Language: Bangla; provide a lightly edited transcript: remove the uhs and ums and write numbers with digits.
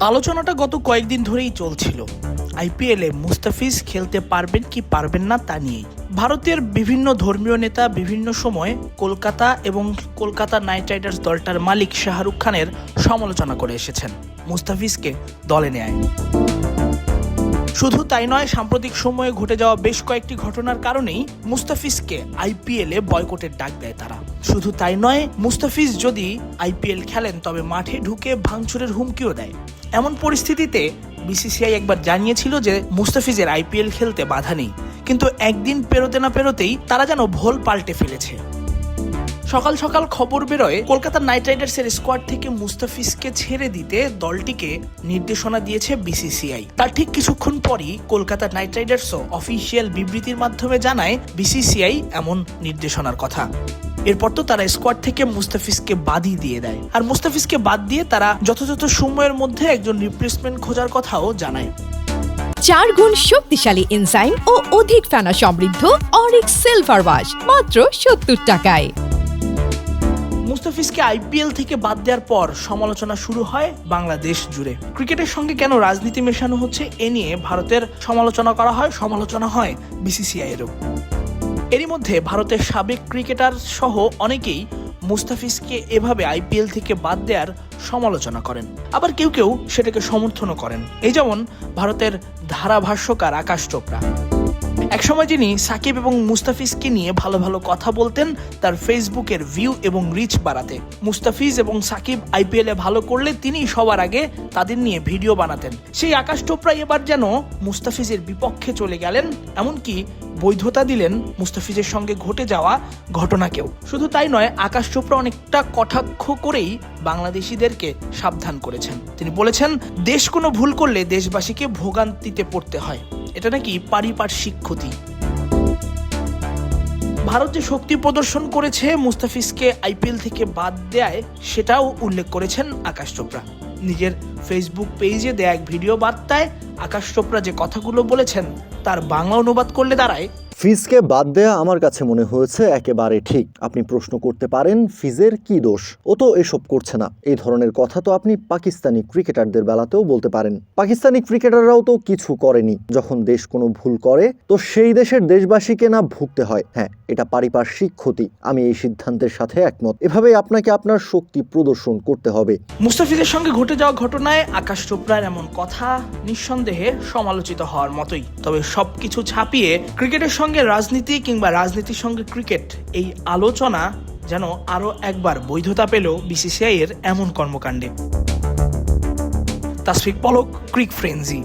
আলোচনাটা গত কয়েকদিন ধরেই চলছিল আইপিএলে মুস্তাফিজ খেলতে পারবেন কি পারবেন না তা নিয়েই। ভারতের বিভিন্ন ধর্মীয় নেতা বিভিন্ন সময় কলকাতা এবং কলকাতা নাইট রাইডার্স দলটার মালিক শাহরুখ খানের সমালোচনা করে এসেছেন মুস্তাফিজকে দলে নেয়। শুধু তাই নয়, সাম্প্রতিক সময়ে ঘটে যাওয়া বেশ কয়েকটি ঘটনার কারণেই মুস্তাফিজকে আইপিএলে বয়কটের ডাক দেয় তারা। শুধু তাই নয়, মুস্তাফিজ যদি আইপিএল খেলেন তবে মাঠে ঢুকে ভাঙচুরের হুমকিও দেয়। এমন পরিস্থিতিতে বিসিসিআই একবার জানিয়েছিল যে মুস্তাফিজের আইপিএল খেলতে বাধা নেই, কিন্তু একদিন পেরোতে না পেরোতেই তারা যেন ভোল পাল্টে ফেলেছে। সকাল সকাল খবর বেরোয় কলকাতা নাইট রাইডার্সের স্কোয়াড থেকে মুস্তাফিজকে ছেড়ে দিতে দলটিকে নির্দেশনা দিয়েছে বিসিসিআই। তার ঠিক কিছুক্ষণ পরই কলকাতা নাইট রাইডার্সও অফিসিয়াল বিবৃতির মাধ্যমে জানায় বিসিসিআই এমন নির্দেশনার কথা। এরপর তো তারা স্কোয়াড থেকে মুস্তাফিজকে বাদই দিয়ে দেয়, আর মুস্তাফিজকে বাদ দিয়ে তারা যথাযথ সময়ের মধ্যে একজন রিপ্লেসমেন্ট খোঁজার কথাও জানায়। 4 গুণ শক্তিশালী এনজাইম ও অধিক ফেনা সমৃদ্ধ অরিক সিলভার ওয়াশ মাত্র 70 টাকায়। মুস্তাফিজকে আইপিএল থেকে বাদ দেওয়ার পর সমালোচনা শুরু হয় বাংলাদেশ জুড়ে। ক্রিকেটের সঙ্গে কেন রাজনীতি মেশানো হচ্ছে এ নিয়ে ভারতের সমালোচনা করা হয়, সমালোচনা হয় বিসিসিআই এরও। এরই মধ্যে ভারতের সাবেক ক্রিকেটার সহ অনেকেই মুস্তাফিজকে এভাবে আইপিএল থেকে বাদ দেওয়ার সমালোচনা করেন, আবার কেউ কেউ সেটাকে সমর্থনও করেন। এই যেমন ভারতের ধারাভাষ্যকার আকাশ চোপড়া। একসময় যিনি সাকিব এবং মুস্তাফিজকে নিয়ে ভালো ভালো কথা বলতেন তার ফেসবুকের ভিউ এবং রিচ বাড়াতে। মুস্তাফিজ এবং সাকিব আইপিএলে ভালো করলে তিনি সবার আগে তাদের নিয়ে ভিডিও বানাতেন। সেই আকাশ চোপড়া এবার যেন মুস্তাফিজের বিপক্ষে চলে গেলেন, এমনকি বৈধতা দিলেন মুস্তাফিজের সঙ্গে ঘটে যাওয়া ঘটনাকেও। শুধু তাই নয়, আকাশ চোপড়া অনেকটা কটাক্ষ করেই বাংলাদেশিদেরকে সাবধান করেছেন। তিনি বলেছেন, দেশ কোনো ভুল করলে দেশবাসীকে ভোগান্তিতে পড়তে হয়, এটা নাকি পারিপার্শ্বিক ক্ষতি। ভারত যে শক্তি প্রদর্শন করেছে মুস্তাফিজকে আইপিএল থেকে বাদ দেয় সেটাও উল্লেখ করেছেন আকাশ চোপড়া। নিজের ফেসবুক পেজে দেয়া এক ভিডিও বার্তায় আকাশ চোপড়া যে কথাগুলো বলেছেন তার বাংলা অনুবাদ করলে দাঁড়ায়, ফিজকে বাদ দেয়া আমার কাছে মনে হয়েছে একেবারে ঠিক। আপনি প্রশ্ন করতে পারেন ফিজের কি দোষ, ও তো এসব করছে না। এই ধরনের কথা তো আপনি পাকিস্তানি ক্রিকেটারদের বেলাতেও বলতে পারেন। পাকিস্তানি ক্রিকেটাররাও তো কিছু করেনি। যখন দেশ কোনো ভুল করে তো সেই দেশের দেশবাসীকে না ভুগতে হয়। হ্যাঁ, এটা পারিপার্শ্বিক ক্ষতি। আমি এই সিদ্ধান্তের সাথে একমত। এভাবেই আপনাকে আপনার শক্তি প্রদর্শন করতে হবে। মুস্তাফিজের সঙ্গে ঘটে যাওয়া ঘটনায় আকাশ চোপড়ার এমন কথা নিঃসন্দেহে সমালোচিত হওয়ার মতোই। তবে সবকিছু ছাপিয়ে ক্রিকেটের সঙ্গে রাজনীতি কিংবা রাজনীতির সঙ্গে ক্রিকেট, এই আলোচনা যেন আরো একবার বৈধতা পেল বিসিসিআই এর এমন কর্মকাণ্ডে। তাসফিক পলক, ক্রিক ফ্রেন্জি।